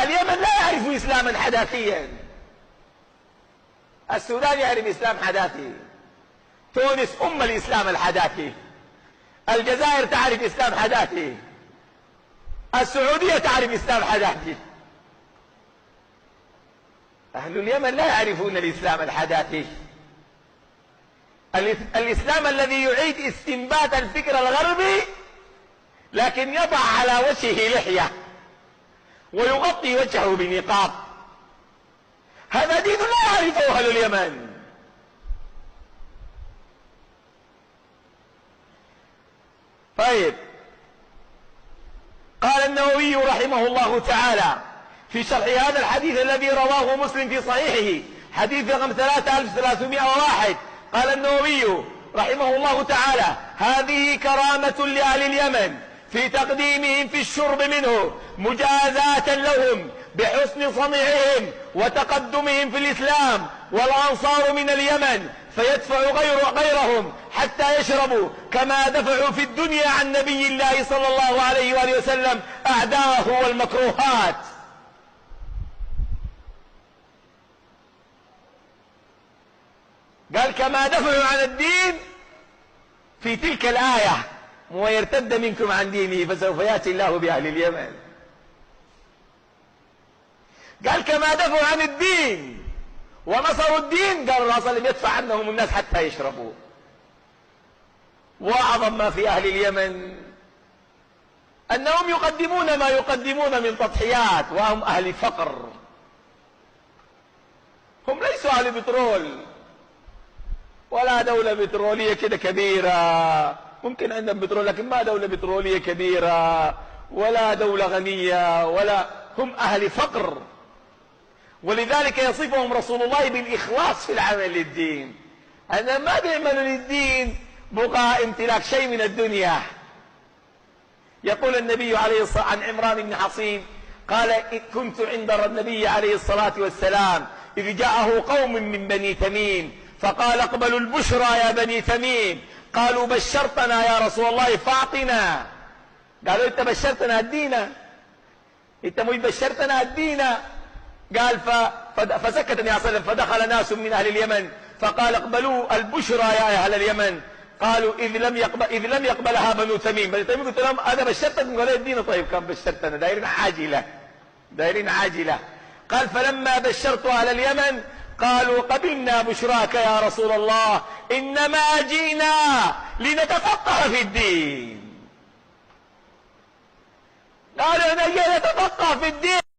اليمن لا يعرف إسلاما حداثيا، السودان يعرف إسلام حداثي، تونس الإسلام الحداثي، الجزائر تعرف إسلام حداثي، السعودية تعرف إسلام حداثي. أهل اليمن لا يعرفون الإسلام الحداثي، الإسلام الذي يعيد استنبات الفكر الغربي لكن يضع على وجهه لحية ويغطي وجهه بنقاب. هذا دين لا يعرفه أهل اليمن. طيب، قال النووي رحمه الله تعالى في شرح هذا الحديث الذي رواه مسلم في صحيحه، حديث رقم 3301، قال النووي رحمه الله تعالى: هذه كرامة لأهل اليمن في تقديمهم في الشرب منه مجازاة لهم بحسن صنيعهم وتقدمهم في الإسلام، والأنصار من اليمن فيدفع غيرهم حتى يشربوا كما دفعوا في الدنيا عن نبي الله صلى الله عليه وآله وسلم أعداءه والمكروهات. قال: كما دفعوا عن الدين في تلك الآية: ويرتد منكم عن دينه فسوف يأتي الله بأهل اليمن. قال: كما دفعوا عن الدين ونصروا الدين، قال الرسول صلى الله عليه وسلم: يدفع عنهم الناس حتى يشربوا. وأعظم ما في أهل اليمن أنهم يقدمون ما يقدمون من تضحيات، وهم أهل فقر، هم ليسوا أهل بترول ولا دولة بترولية كده كبيرة، ممكن عندهم بترول لكن ما دولة بترولية كبيرة ولا دولة غنية، ولا هم أهل فقر. ولذلك يصفهم رسول الله بالإخلاص في العمل للدين، أنا ما بيعملوا للدين بقاء امتلاك شيء من الدنيا. يقول النبي عليه الصلاة عن عمران بن حصين قال: كنت عند النبي عليه الصلاة والسلام إذ جاءه قوم من بني تميم فقال: اقبلوا البشرى يا بني تميم. قالوا: بشرتنا يا رسول الله فاعطنا. قالوا: انت بشرتنا ادينا، انت مش بشرتنا ادينا. قال: فسكت النبي صلى الله عليه وسلم، فدخل ناس من اهل اليمن فقال: اقبلوا البشرى يا اهل اليمن. قالوا: اذ لم يقبلها بنو تميم. بني تميم قلت لهم: انا بشرتكم. قالوا: ادينا. طيب كم بشرتنا؟ دايرين عاجله. قال: فلما بشرت اهل اليمن قالوا: قبلنا بشراك يا رسول الله، إنما جئنا لنتفقه في الدين. قالوا: نجي نتفقه في الدين،